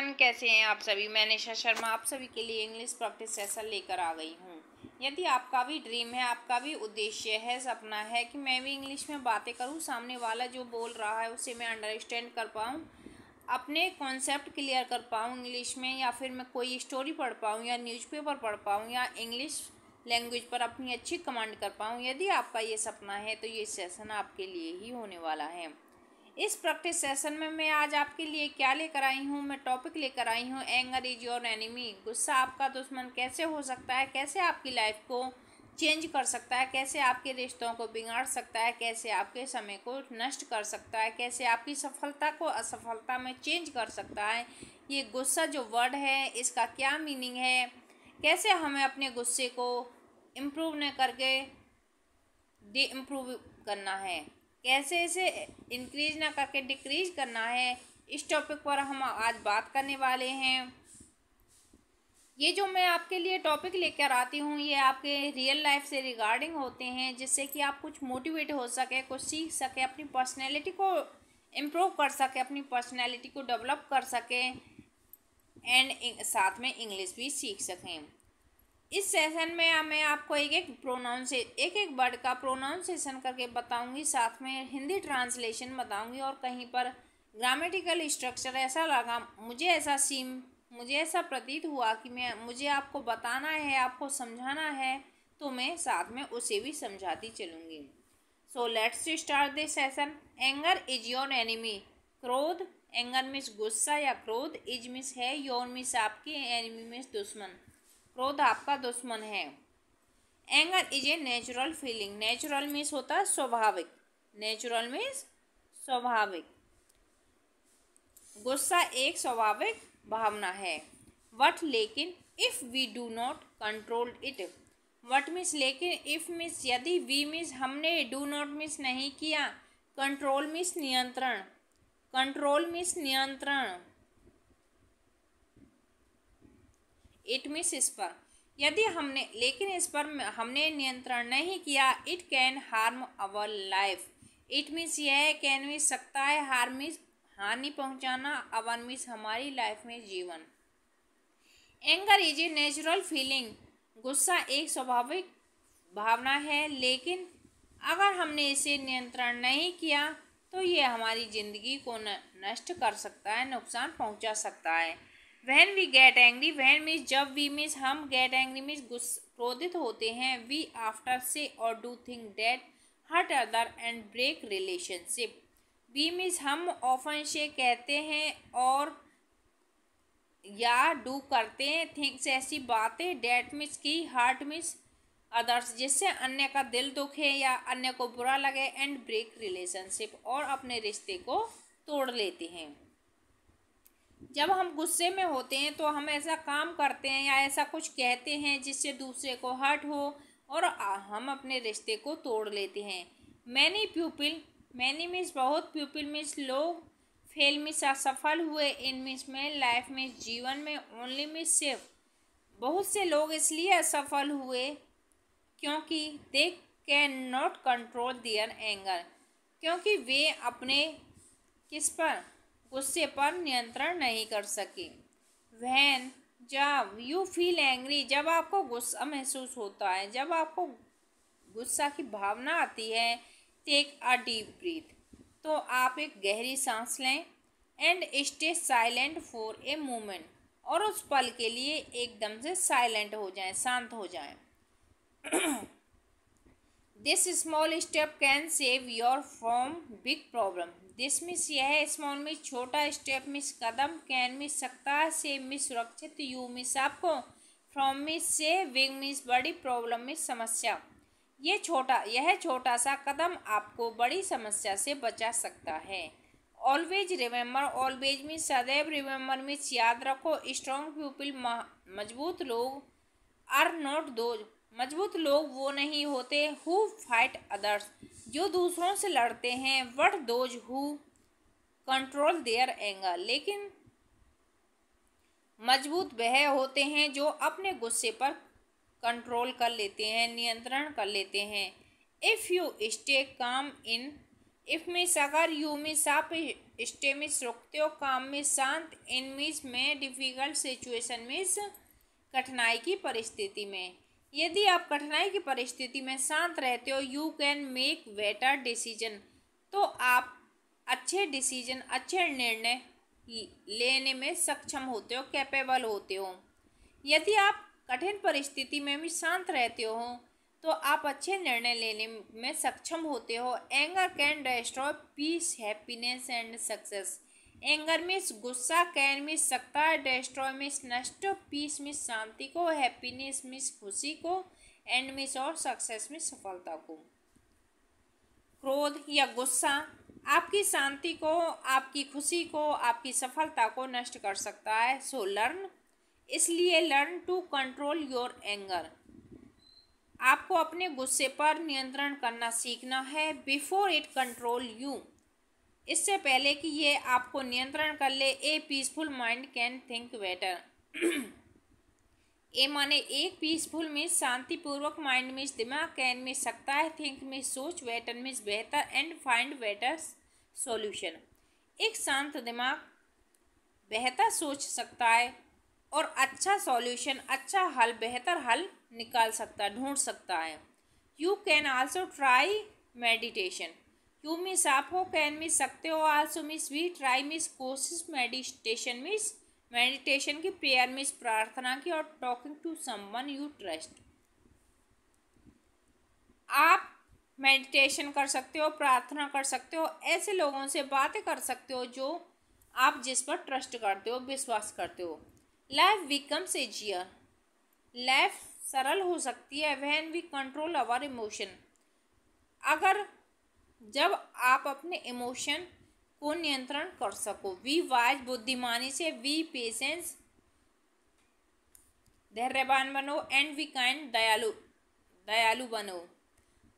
Everyone, कैसे हैं आप सभी। मैं निशा शर्मा आप सभी के लिए इंग्लिश प्रैक्टिस सेशन लेकर आ गई हूँ। यदि आपका भी ड्रीम है, आपका भी उद्देश्य है, सपना है कि मैं भी इंग्लिश में बातें करूँ, सामने वाला जो बोल रहा है उसे मैं अंडरस्टैंड कर पाऊँ, अपने कॉन्सेप्ट क्लियर कर पाऊँ इंग्लिश में, या फिर मैं कोई स्टोरी पढ़ पाऊँ या न्यूज़पेपर पढ़ पाऊँ या इंग्लिश लैंग्वेज पर अपनी अच्छी कमांड कर पाऊँ, यदि आपका ये सपना है तो ये सेशन आपके लिए ही होने वाला है। इस प्रैक्टिस सेशन में मैं आज आपके लिए क्या लेकर आई हूँ, मैं टॉपिक लेकर आई हूँ एंगर इज योर एनिमी। गुस्सा आपका दुश्मन कैसे हो सकता है, कैसे आपकी लाइफ को चेंज कर सकता है, कैसे आपके रिश्तों को बिगाड़ सकता है, कैसे आपके समय को नष्ट कर सकता है, कैसे आपकी सफलता को असफलता में चेंज कर सकता है। ये गुस्सा जो वर्ड है इसका क्या मीनिंग है, कैसे हमें अपने गुस्से को इम्प्रूव न करके डी इम्प्रूव करना है, कैसे इसे इंक्रीज ना करके डिक्रीज करना है, इस टॉपिक पर हम आज बात करने वाले हैं। ये जो मैं आपके लिए टॉपिक लेकर आती हूँ ये आपके रियल लाइफ से रिगार्डिंग होते हैं, जिससे कि आप कुछ मोटिवेट हो सके, कुछ सीख सके, अपनी पर्सनैलिटी को इम्प्रूव कर सके, अपनी पर्सनैलिटी को डेवलप कर सके एंड साथ में इंग्लिश भी सीख सकें। इस सेशन में मैं आपको एक एक वर्ड का प्रोनाउंसिएशन करके बताऊंगी, साथ में हिंदी ट्रांसलेशन बताऊंगी, और कहीं पर ग्रामेटिकल स्ट्रक्चर ऐसा लगा, मुझे ऐसा प्रतीत हुआ कि मुझे आपको बताना है, आपको समझाना है, तो मैं साथ में उसे भी समझाती चलूँगी। So let's start this session. Anger is your enemy. क्रोध, एंगर मीन्स गुस्सा या क्रोध, इज मीन्स है, योर मीन्स आपकी, एनिमी मीन्स दुश्मन। क्रोध आपका दुश्मन है। Anger is a natural feeling. Natural means होता है स्वाभाविक, नेचुरल मीन्स स्वाभाविक। गुस्सा एक स्वाभाविक भावना है। वट लेकिन, if we do not control it. What means लेकिन, इफ मीन्स यदि, वी मीन्स हमने, डू नॉट मीन्स नहीं किया, कंट्रोल मीन्स नियंत्रण, कंट्रोल मीन्स नियंत्रण, इट मीन्स इस पर, यदि हमने, लेकिन इस पर हमने नियंत्रण नहीं किया, it can harm our life. It means यह है, कैन मीन्स सकता है, हार्म मीन्स हानि पहुंचाना, अवर मीन्स हमारी लाइफ में जीवन। Anger is a natural feeling. गुस्सा एक स्वाभाविक भावना है, लेकिन अगर हमने इसे नियंत्रण नहीं किया तो ये हमारी ज़िंदगी को नष्ट कर सकता है, नुकसान पहुंचा सकता है। When we get angry, when means जब, we means हम, get angry means क्रोधित होते हैं, we after say or do things that hurt other and break relationship। we means हम often से कहते हैं और या do करते हैं, things ऐसी बातें, that means की, hurt means अदर्स जिससे अन्य का दिल दुखे या अन्य को बुरा लगे, एंड ब्रेक रिलेशनशिप और अपने रिश्ते को तोड़ लेते हैं। जब हम गुस्से में होते हैं तो हम ऐसा काम करते हैं या ऐसा कुछ कहते हैं जिससे दूसरे को हर्ट हो और हम अपने रिश्ते को तोड़ लेते हैं। मैनी पीपल, मैनी मीन्स बहुत, पीपल मीन्स लोग, फेल मीन्स असफल हुए, इन मीन्स में, लाइफ में जीवन में, ओनली मीन्स सिर्फ। बहुत से लोग इसलिए असफल हुए क्योंकि they can not control their anger, क्योंकि वे अपने किस पर, गुस्से पर नियंत्रण नहीं कर सके। वैन, जब, यू फील एंग्री, जब आपको गुस्सा महसूस होता है, जब आपको गुस्सा की भावना आती है, टेक अ डीप ब्रीथ, तो आप एक गहरी सांस लें, and stay silent for a moment, और उस पल के लिए एकदम से साइलेंट हो जाएं, शांत हो जाएं। This small step can save your from big problem. This means यह, स्मॉल मीन्स छोटा, step means Kadam, can means सकता है, सेव मीन्स सुरक्षित, यू मीन्स आपको, फ्रॉम मीन्स से, बिग मीन्स बड़ी, प्रॉब्लम मीन्स समस्या। यह छोटा सा कदम आपको बड़ी समस्या से बचा सकता है। ऑलवेज रिमेंबर, ऑलवेज मीन्स सदैव, रिमेंबर मीन्स याद रखो, स्ट्रॉन्ग पीपल मजबूत लोग, आर नॉट दोज, मजबूत लोग वो नहीं होते, हु फाइट अदर्स जो दूसरों से लड़ते हैं, but those who control their anger, लेकिन मजबूत वह होते हैं जो अपने गुस्से पर कंट्रोल कर लेते हैं, नियंत्रण कर लेते हैं। If you stay calm in, if means अगर, यू मीन्स आप, स्टे मीन्स रुकते हो, काम में शांत, इन मीन्स में, डिफिकल्ट सिचुएशन मीन्स कठिनाई की परिस्थिति में। यदि आप कठिनाई की परिस्थिति में शांत रहते हो, you can make better decision, तो आप अच्छे डिसीजन, अच्छे निर्णय लेने में सक्षम होते हो, कैपेबल होते हो। यदि आप कठिन परिस्थिति में भी शांत रहते हो तो आप अच्छे निर्णय लेने में सक्षम होते हो। Anger can destroy peace, happiness and success. Anger means गुस्सा, कैन मीन्स सकता है, डिस्ट्रॉय मीन्स नष्ट, पीस मीन्स शांति को, हैप्पीनेस मीन्स खुशी को, एंड मीन्स और सक्सेस मीन्स सफलता को। क्रोध या गुस्सा आपकी शांति को, आपकी खुशी को, आपकी सफलता को नष्ट कर सकता है। सो लर्न, इसलिए learn to control your anger, आपको अपने गुस्से पर नियंत्रण करना सीखना है। बिफोर इट कंट्रोल यू, इससे पहले कि ये आपको नियंत्रण कर ले। A peaceful mind can think better. A माने एक, पीसफुल मीन्स शांतिपूर्वक, माइंड मीन्स दिमाग, कैन मीन्स सकता है, थिंक मीन्स सोच, बेटर मीन्स बेहतर, एंड फाइंड बेटर सॉल्यूशन। एक शांत दिमाग बेहतर सोच सकता है और अच्छा सॉल्यूशन, अच्छा हल, बेहतर हल निकाल सकता है, ढूंढ सकता है। You can also try meditation, you means आप हो, कैन मीन्स सकते हो, आल्सो मीन्स भी, ट्राई मीन्स कोशिश, मेडिटेशन मीन्स मेडिटेशन की, प्रेयर मीन्स प्रार्थना की, और talking to someone you trust. आप मेडिटेशन कर सकते हो, प्रार्थना कर सकते हो, ऐसे लोगों से बातें कर सकते हो जो आप जिस पर ट्रस्ट करते हो, विश्वास करते हो। लाइफ बिकम्स ईजियर, लाइफ सरल हो सकती है। When we control our emotion, अगर जब आप अपने इमोशन को नियंत्रण कर सको। वी वाइज, बुद्धिमानी से, वी पेशेंस, धैर्यवान बनो, एंड वी काइंड, दयालु बनो।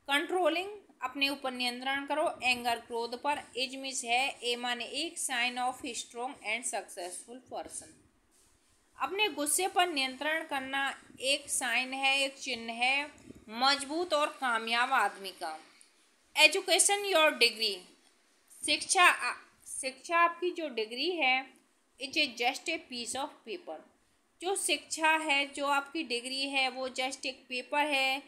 कंट्रोलिंग, अपने ऊपर नियंत्रण करो। एंगर, क्रोध पर। एज मीन्स है, ए माने एक, sign of strong and successful person. अपने गुस्से पर नियंत्रण करना एक साइन है, एक चिन्ह है मजबूत और कामयाब आदमी का। एजुकेशन योर डिग्री, शिक्षा आपकी जो डिग्री है, it is just a piece of paper. जो शिक्षा है, जो आपकी डिग्री है, वो जस्ट एक पेपर है।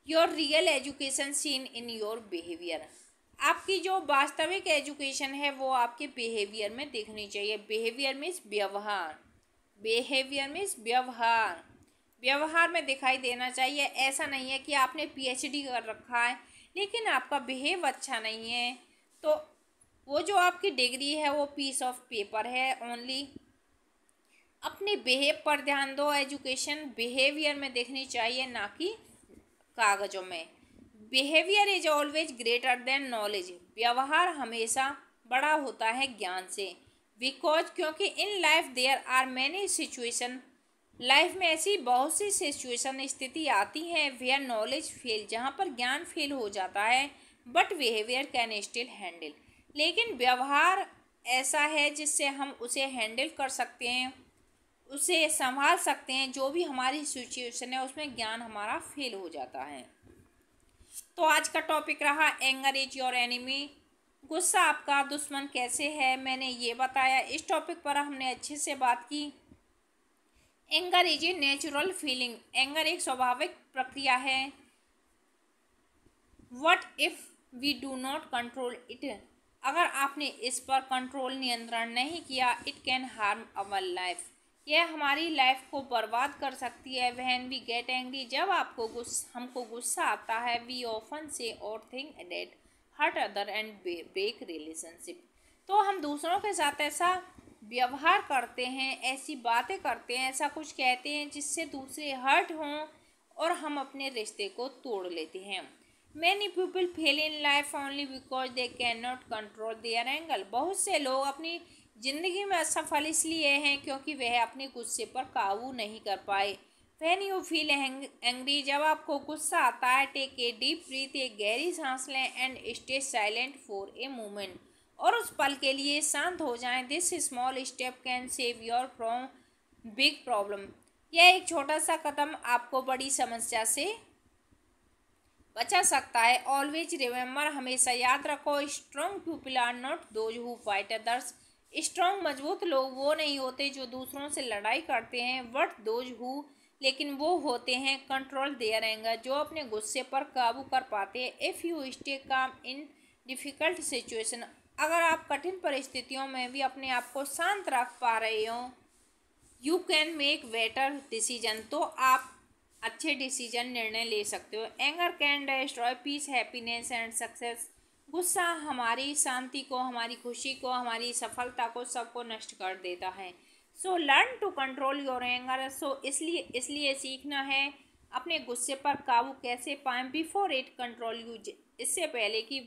Your real education seen in your behaviour, आपकी जो वास्तविक एजुकेशन है वो आपके बिहेवियर में दिखनी चाहिए। बिहेवियर मीन्स व्यवहार, बिहेवियर मीन्स व्यवहार, व्यवहार में दिखाई देना चाहिए। ऐसा नहीं है कि आपने पीएचडी कर रखा है लेकिन आपका बिहेव अच्छा नहीं है, तो वो जो आपकी डिग्री है वो पीस ऑफ पेपर है ओनली। अपने बिहेव पर ध्यान दो। एजुकेशन बिहेवियर में दिखनी चाहिए, ना कि कागजों में। Behaviour is always greater than knowledge, व्यवहार हमेशा बड़ा होता है ज्ञान से। बिकॉज, क्योंकि in life there are many situation, life में ऐसी बहुत सी सिचुएशन, स्थिति आती हैं वेयर नॉलेज फेल, जहाँ पर ज्ञान फेल हो जाता है, but behaviour can still handle, लेकिन व्यवहार ऐसा है जिससे हम उसे हैंडल कर सकते हैं, उसे संभाल सकते हैं। जो भी हमारी सिचुएशन है उसमें ज्ञान हमारा फेल हो जाता है। तो आज का टॉपिक रहा एंगर इज योर एनिमी, गुस्सा आपका दुश्मन कैसे है, मैंने ये बताया। इस टॉपिक पर हमने अच्छे से बात की। Anger is a natural feeling, anger एक स्वाभाविक प्रक्रिया है। What if we do not control it, अगर आपने इस पर कंट्रोल, नियंत्रण नहीं किया, it can harm our life, यह हमारी लाइफ को बर्बाद कर सकती है। व्हेन वी गेट एंग्री, जब हमको गुस्सा आता है, वी ऑफन से और think that hurt other and break relationship, तो हम दूसरों के साथ ऐसा व्यवहार करते हैं, ऐसी बातें करते हैं, ऐसा कुछ कहते हैं जिससे दूसरे हर्ट हों और हम अपने रिश्ते को तोड़ लेते हैं। Many people fail in life only because they can not control their anger, बहुत से लोग अपनी जिंदगी में असफल इसलिए हैं क्योंकि वह अपने गुस्से पर काबू नहीं कर पाए। व्हेन यू फील एंग्री, जब आपको गुस्सा आता है, टेक ए डीप ब्रीथ, एक गहरी सांस लें, and stay silent for a moment, और उस पल के लिए शांत हो जाएं। This small step can save your from big problem, यह एक छोटा सा कदम आपको बड़ी समस्या से बचा सकता है। ऑलवेज रिमेंबर, हमेशा याद रखो, strong people are not those who fight others. Strong मजबूत लोग वो नहीं होते जो दूसरों से लड़ाई करते हैं, बट दोज हु, लेकिन वो होते हैं कंट्रोल देयर एंगर, जो अपने गुस्से पर काबू कर पाते हैं। If you stay calm in difficult situation, अगर आप कठिन परिस्थितियों में भी अपने आप को शांत रख पा रहे हो, you can make better decision, तो आप अच्छे डिसीजन निर्णय ले सकते हो। Anger can destroy peace, happiness and success. गुस्सा हमारी शांति को, हमारी खुशी को, हमारी सफलता को, सबको नष्ट कर देता है। So learn to control your anger. So इसलिए सीखना है अपने गुस्से पर काबू कैसे पाएं, बिफोर इट कंट्रोल यू, इससे पहले कि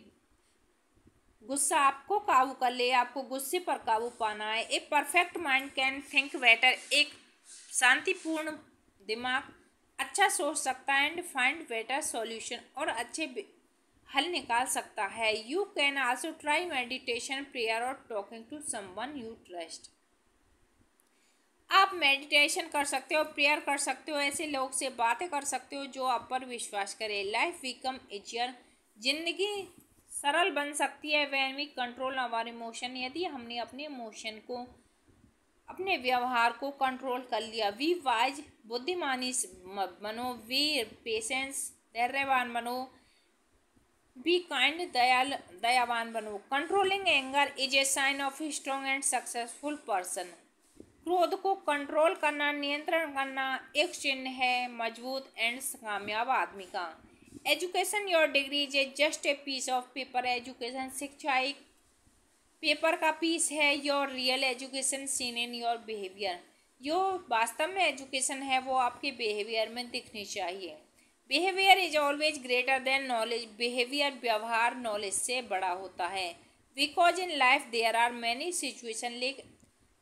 गुस्सा आपको काबू कर ले। आपको गुस्से पर काबू पाना है। A perfect mind can think better, एक शांतिपूर्ण दिमाग अच्छा सोच सकता है, एंड फाइंड बेटर सॉल्यूशन, और अच्छे हल निकाल सकता है। You can also try meditation, prayer और talking to someone you trust. आप मेडिटेशन कर सकते हो, प्रेयर कर सकते हो, ऐसे लोग से बातें कर सकते हो जो आप पर विश्वास करे। लाइफ बिकम इजियर, जिंदगी सरल बन सकती है when we control our emotion, यदि हमने अपने इमोशन को, अपने व्यवहार को कंट्रोल कर लिया। वी वाइज, बुद्धिमानी बनो। वी पेशेंस, धैर्यवान बनो। बी काइंड, दयावान बनो। Controlling anger is a sign of a strong and successful person. क्रोध को कंट्रोल करना, नियंत्रण करना एक चिन्ह है मजबूत एंड कामयाब आदमी का। Education your degree is a just a piece of paper. Education, शिक्षा एक पेपर का पीस है। Your real education seen in your behaviour, जो वास्तव में एजुकेशन है वो आपके बिहेवियर में दिखनी चाहिए। Behaviour is always greater than knowledge. Behaviour, व्यवहार, नॉलेज से बड़ा होता है। Because in life there are many situation, लेकिन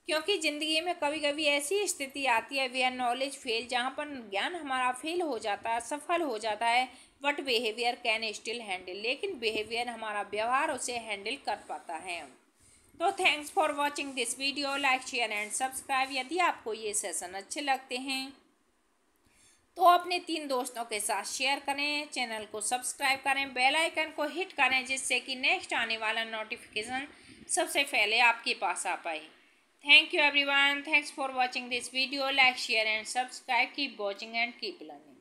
क्योंकि ज़िंदगी में कभी कभी ऐसी स्थिति आती है वेयर नॉलेज फेल, जहाँ पर ज्ञान हमारा फेल हो जाता है, सफल हो जाता है, but behaviour can still handle, लेकिन बिहेवियर, हमारा व्यवहार उसे हैंडल कर पाता है। तो thanks for watching this video. Like, share and subscribe. यदि आपको ये सेशन अच्छे लगते हैं तो अपने 3 दोस्तों के साथ शेयर करें, चैनल को सब्सक्राइब करें, बेल आइकन को हिट करें, जिससे कि नेक्स्ट आने वाला नोटिफिकेशन सबसे पहले आपके पास आ पाए। Thank you everyone. Thanks for watching this video. Like, share and subscribe. Keep watching and keep learning.